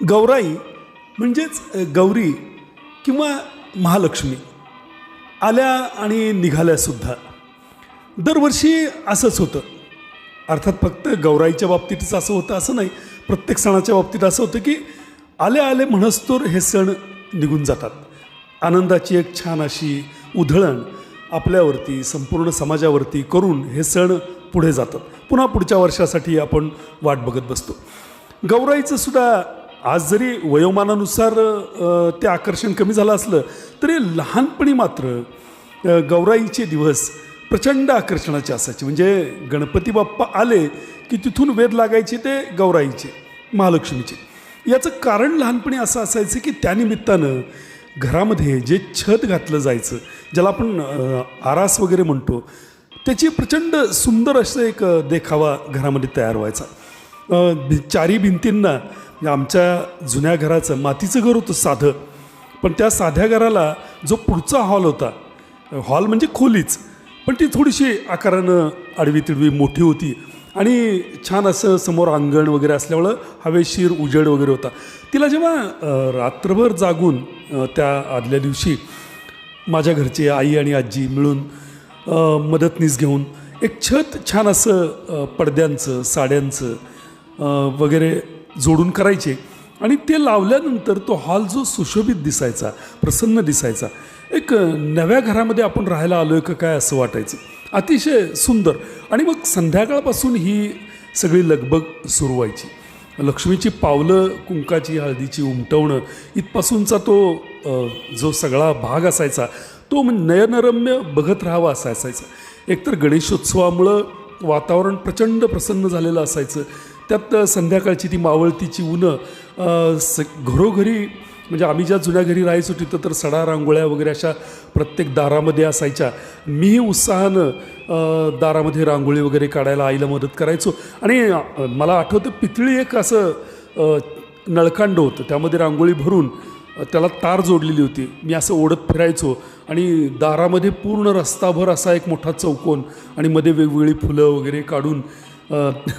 गौराई म्हणजेच गौरी किंवा महालक्ष्मी आल्या आणि निघाल्यासुद्धा दरवर्षी असंच होतं. अर्थात फक्त गौराईच्या बाबतीतच असं होतं असं नाही, प्रत्येक सणाच्या बाबतीत असं होतं की आले आले म्हणस्तोर हे सण निघून जातात. आनंदाची एक छान अशी उधळण आपल्यावरती संपूर्ण समाजावरती करून हे सण पुढे जातात. पुन्हा पुढच्या वर्षासाठी आपण वाट बघत बसतो. गौराईचं सुद्धा आज जरी वयोमानानुसार ते आकर्षण कमी झालं असलं तरी लहानपणी मात्र गौराईचे दिवस प्रचंड आकर्षणाचे असायचे. म्हणजे गणपती बाप्पा आले की तिथून वेध लागायचे ते गौराईचे, महालक्ष्मीचे. याचं कारण लहानपणी असं असायचं की त्यानिमित्तानं घरामध्ये जे छत घातलं जायचं, ज्याला आपण आरास वगैरे म्हणतो, त्याची प्रचंड सुंदर असं एक देखावा घरामध्ये तयार व्हायचा. चारी भिंतींना आमच्या जुन्या घराचं मातीचं घर होतं साधं, पण त्या साध्या घराला जो पुढचा हॉल होता, हॉल म्हणजे खोलीच, पण ती थोडीशी आकारानं आडवी तिडवी मोठी होती आणि छान असं समोर अंगण वगैरे असल्यामुळं हवेशीर उजेड वगैरे होता. तिला जेव्हा रात्रभर जागून त्या आदल्या दिवशी माझ्या घरचे आई आणि आजी मिळून मदतनीस घेऊन एक छत छान असं पडद्यांचं साड्यांचं वगैरे जोडून करायचे आणि ते लावल्यानंतर तो हॉल जो सुशोभित दिसायचा, प्रसन्न दिसायचा, एक नव्या घरामध्ये आपण राहायला आलो आहे का काय असं वाटायचं. अतिशय सुंदर. आणि मग संध्याकाळपासून ही सगळी लगबग सुरू व्हायची. लक्ष्मीची पावलं, कुंकाची हळदीची उमटवणं इथपासूनचा तो जो सगळा भाग असायचा तो नयनरम्य बघत राहावा असा असायचा. एकतर गणेशोत्सवामुळं वातावरण प्रचंड प्रसन्न झालेलं असायचं. त्यात संध्याकाळची ती मावळतीची उनं घरोघरी, म्हणजे आम्ही ज्या जुन्या घरी राहायचो तिथं तर सडा रांगोळ्या वगैरे अशा प्रत्येक दारामध्ये असायच्या. मीही उत्साहानं दारामध्ये रांगोळी वगैरे काढायला आईला मदत करायचो. आणि मला आठवतं पितळी एक असं नळकांड होतं, त्यामध्ये रांगोळी भरून त्याला तार जोडलेली होती. मी असं ओढत फिरायचो आणि दारामध्ये पूर्ण रस्ताभर असा एक मोठा चौकोन आणि मध्ये वेगवेगळी फुलं वगैरे काढून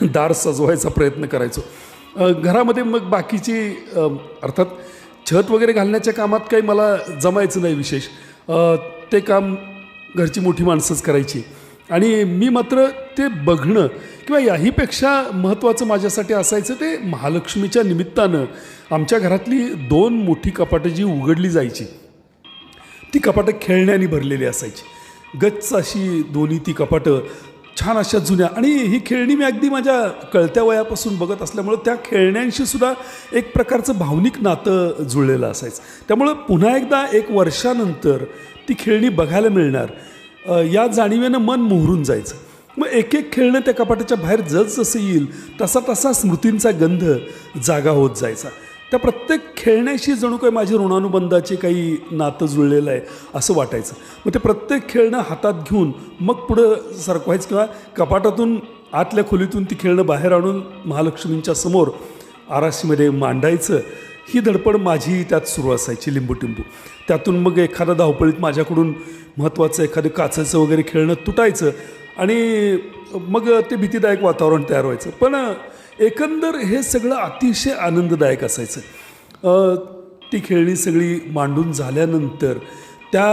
दार सजवायचा प्रयत्न करायचो. घरामध्ये मग बाकीची अर्थात छत वगैरे घालण्याच्या कामात काही मला जमायचं नाही विशेष, ते काम घरची मोठी माणसंच करायची. आणि मी मात्र ते बघणं किंवा याहीपेक्षा महत्त्वाचं माझ्यासाठी असायचं ते महालक्ष्मीच्या निमित्तानं आमच्या घरातली 2 मोठी कपाटं जी उघडली जायची, ती कपाटं खेळण्याने भरलेली असायची. गच्च अशी दोन्ही ती कपाटं छान अशा जुन्या. आणि ही खेळणी मी अगदी माझ्या कळत्या वयापासून बघत असल्यामुळं त्या खेळण्यांशी सुद्धा एक प्रकारचं भावनिक नातं जुळलेलं असायचं. त्यामुळं पुन्हा एकदा 1 वर्षानंतर ती खेळणी बघायला मिळणार या जाणीवेनं मन मोहरून जायचं. मग एक एक खेळणं त्या कपाटाच्या बाहेर जसं येईल तसा तसा स्मृतींचा गंध जागा होत जायचा. त्या प्रत्येक खेळण्याशी जणू काही माझे ऋणानुबंधाचे काही नातं जुळलेलं आहे असं वाटायचं. मग ते प्रत्येक खेळणं हातात घेऊन मग पुढं सरकवायचं किंवा कपाटातून आतल्या खोलीतून ती खेळणं बाहेर आणून महालक्ष्मींच्या समोर आराशीमध्ये मांडायचं. ही धडपड माझी त्यात सुरू असायची लिंबूटिंबू. त्यातून मग एखादा धावपळीत माझ्याकडून महत्त्वाचं एखादं काचेचं वगैरे खेळणं तुटायचं आणि मग ते भीतीदायक वातावरण तयार व्हायचं. पण एकंदर हे सगळं अतिशय आनंददायक असायचं. ती खेळणी सगळी मांडून झाल्यानंतर त्या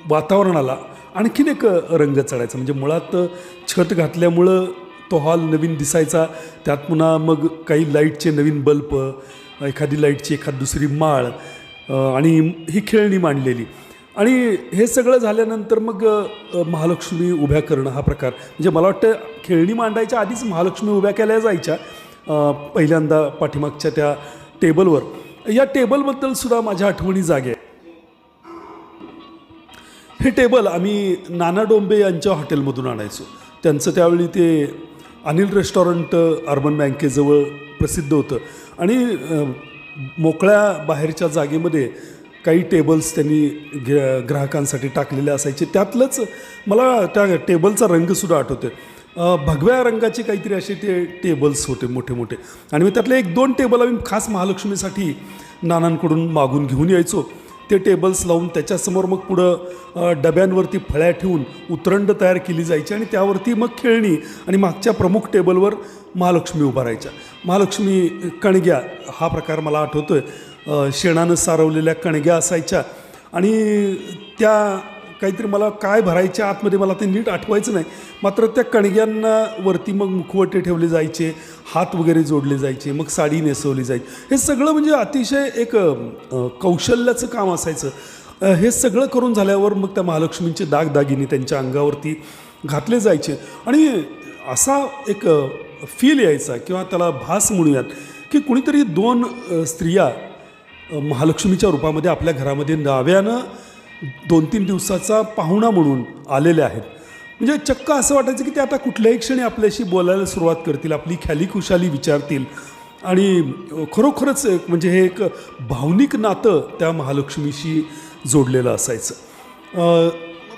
वातावरणाला आणखीन एक रंग चढायचा. म्हणजे मुळात छत घातल्यामुळं तो हॉल नवीन दिसायचा. त्यात पुन्हा मग काही लाईटचे नवीन बल्ब, एखादी लाईटची एखाद दुसरी माळ आणि ही खेळणी मांडलेली. आणि हे सगळं झाल्यानंतर मग महालक्ष्मी उभ्या करणं हा प्रकार, म्हणजे मला वाटतं खेळणी मांडायच्या आधीच महालक्ष्मी उभ्या केल्या जायच्या पहिल्यांदा पाठीमागच्या त्या टेबलवर. या टेबलबद्दल सुद्धा माझ्या आठवणी जागे. हे टेबल आम्ही नाना डोंबे यांच्या हॉटेलमधून आणायचो. त्यांचं त्यावेळी ते अनिल रेस्टॉरंट अर्बन बँकेजवळ प्रसिद्ध होतं आणि मोकळ्या बाहेरच्या जागेमध्ये काही टेबल्स त्यांनी ग्राहकांसाठी टाकलेले असायचे. त्यातलंच मला त्या टेबलचा रंगसुद्धा आठवते. भगव्या रंगाचे काहीतरी असे ते टेबल्स होते मोठे मोठे. आणि मी त्यातले 1-2 टेबल आम्ही खास महालक्ष्मीसाठी नानांकडून मागून घेऊन यायचो. ते टेबल्स लावून त्याच्यासमोर मग पुढं डब्यांवरती फळ्या ठेवून उतरंड तयार केली जायची आणि त्यावरती मग खेळणी आणि मागच्या प्रमुख टेबलवर महालक्ष्मी उभा राहायच्या. महालक्ष्मी कणग्या हा प्रकार मला आठवतो आहे. शेणानं सारवलेल्या कणग्या असायच्या आणि त्या काहीतरी मला काय भरायच्या आतमध्ये मला ते नीट आठवायचं नाही. मात्र त्या कणग्यांना वरती मग मुखवटे ठेवले जायचे, हात वगैरे जोडले जायचे, मग साडी नेसवली जायची. हे सगळं म्हणजे अतिशय एक कौशल्याचं काम असायचं. हे सगळं करून झाल्यावर मग त्या महालक्ष्मींचे दागदागिने त्यांच्या अंगावरती घातले जायचे आणि असा एक फील यायचा किंवा त्याला भास म्हणूयात की कुणीतरी 2 स्त्रिया महालक्ष्मीच्या रूपामध्ये आपल्या घरामध्ये नाव्यानं 2-3 दिवसाचा पाहुणा म्हणून आलेले आहेत. म्हणजे चक्क असं वाटायचं की ते आता कुठल्याही क्षणी आपल्याशी बोलायला सुरुवात करतील, आपली ख्याली खुशाली विचारतील आणि खरोखरच म्हणजे हे एक भावनिक नातं त्या महालक्ष्मीशी जोडलेलं असायचं.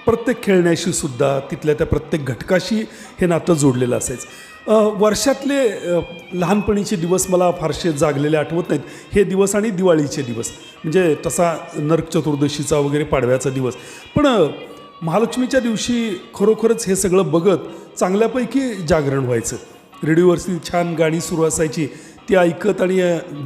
प्रत्येक खेळण्याशी सुद्धा तिथल्या त्या प्रत्येक घटकाशी हे नातं जोडलेलं असायचं. वर्षातले लहानपणीचे दिवस मला फारसे जागलेले आठवत नाहीत. हे दिवस आणि दिवाळीचे दिवस म्हणजे तसा नरक चतुर्दशीचा वगैरे पाडव्याचा दिवस. पण महालक्ष्मीच्या दिवशी खरोखरच हे सगळं बघत चांगल्यापैकी जागरण व्हायचं. रेडिओवरची छान गाणी सुरू असायची, ती ऐकत आणि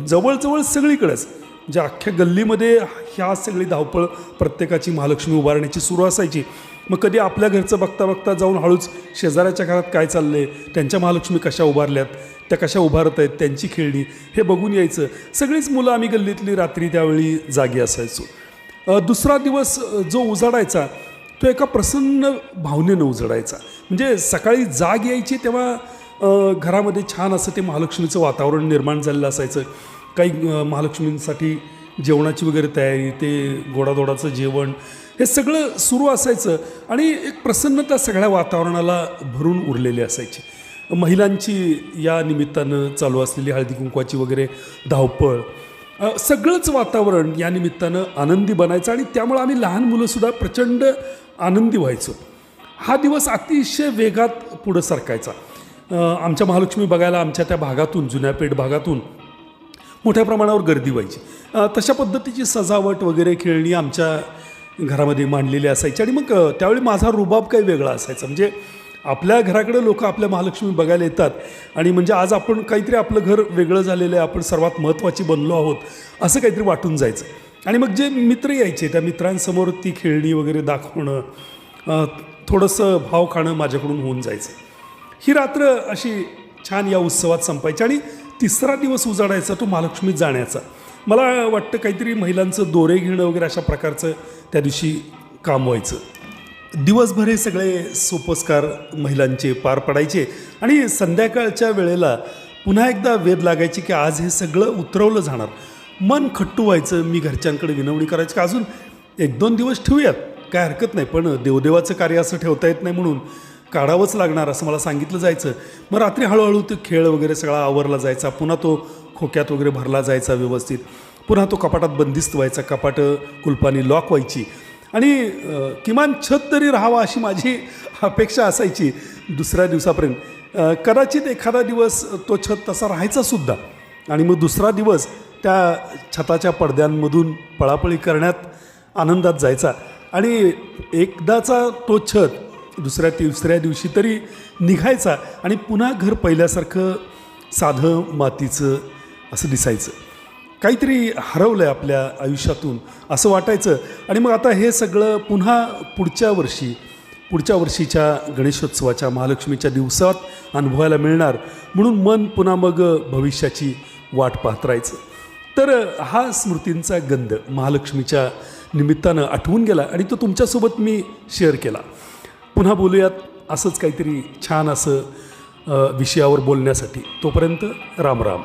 जवळजवळ सगळीकडेच म्हणजे अख्ख्या गल्लीमध्ये ह्या सगळी धावपळ प्रत्येकाची महालक्ष्मी उभारण्याची सुरू असायची. मग कधी आपल्या घरचं बघता बघता जाऊन हळूच शेजाऱ्याच्या घरात काय चाललं आहे, त्यांच्या महालक्ष्मी कशा उभारल्यात, त्या कशा उभारत आहेत, त्यांची खेळणी हे बघून यायचं. सगळीच मुलं आम्ही गल्लीतली रात्री त्यावेळी जागी असायचो. दुसरा दिवस जो उजाडायचा तो एका प्रसन्न भावनेनं उजाडायचा. म्हणजे सकाळी जाग यायची तेव्हा घरामध्ये छान असं ते महालक्ष्मीचं वातावरण निर्माण झालेलं असायचं. काही महालक्ष्मींसाठी जेवणाची वगैरे तयारी, ते गोडाधोडाचं जेवण हे सगळं सुरू असायचं आणि एक प्रसन्नता सगळ्या वातावरणाला भरून उरलेली असायची. महिलांची या निमित्तानं चालू असलेली हळदी कुंकवाची वगैरे धावपळ, सगळंच वातावरण या निमित्तानं आनंदी बनायचं आणि त्यामुळं आम्ही लहान मुलंसुद्धा प्रचंड आनंदी व्हायचो. हा दिवस अतिशय वेगात पुढं सरकायचा. आमच्या महालक्ष्मी बघायला आमच्या त्या भागातून, जुन्या पेठ भागातून मोठ्या प्रमाणावर गर्दी व्हायची. तशा पद्धतीची सजावट वगैरे खेळणी आमच्या घरामध्ये मांडलेली असायची आणि मग त्यावेळी माझा रुबाब काही वेगळा असायचा. म्हणजे आपल्या घराकडे लोक आपल्या महालक्ष्मी बघायला येतात आणि म्हणजे आज आपण काहीतरी आपलं घर वेगळं झालेलं आहे, आपण सर्वात महत्त्वाची बनलो आहोत असं काहीतरी वाटून जायचं. आणि मग जे मित्र यायचे त्या मित्रांसमोर ती खेळणी वगैरे दाखवणं, थोडंसं भाव खाणं माझ्याकडून होऊन जायचं. ही रात्र अशी छान या उत्सवात संपायची आणि तिसरा दिवस उजाडायचा तो महालक्ष्मीत जाण्याचा. मला वाटतं काहीतरी महिलांचं दोरे घेणं वगैरे अशा प्रकारचं त्या दिवशी काम व्हायचं. दिवसभर हे सगळे सोपस्कार महिलांचे पार पडायचे आणि संध्याकाळच्या वेळेला पुन्हा एकदा वेध लागायची की आज हे सगळं उतरवलं जाणार. मन खट्टू व्हायचं. मी घरच्यांकडे विनवणी करायची की अजून 1-2 दिवस ठेवूयात, काय हरकत नाही, पण देवदेवाचं कार्य असं ठेवता येत नाही म्हणून काढावंच लागणार असं मला सांगितलं जायचं. मग रात्री हळूहळू तो खेळ वगैरे सगळा आवरला जायचा. पुन्हा तो खोक्यात वगैरे भरला जायचा व्यवस्थित. पुन्हा तो कपाटात बंदिस्त व्हायचा, कपाटं कुलपानी लॉक व्हायची आणि किमान छत तरी राहावा अशी माझी अपेक्षा असायची दुसऱ्या दिवसापर्यंत. कदाचित एखादा दिवस तो छत तसा राहायचा सुद्धा आणि मग दुसरा दिवस त्या छताच्या पडद्यांमधून पळापळी करण्यात आनंदात जायचा आणि एकदाचा तो छत दुसऱ्या-तिसऱ्या दिवशी तरी निघायचा आणि पुन्हा घर पहिल्यासारखं साधं मातीचं असं दिसायचं. काहीतरी हरवलं आहे आपल्या आयुष्यातून असं वाटायचं. आणि मग आता हे सगळं पुन्हा पुढच्या वर्षीच्या गणेशोत्सवाच्या महालक्ष्मीच्या दिवसात अनुभवायला मिळणार म्हणून मन पुन्हा मग भविष्याची वाट पाहत राहायचं. तर हा स्मृतींचा गंध महालक्ष्मीच्या निमित्तानं आठवून गेला आणि तो तुमच्यासोबत मी शेअर केला. पुन्हा बोलूयात असंच काहीतरी छान असं विषयावर बोलण्यासाठी. तोपर्यंत राम राम.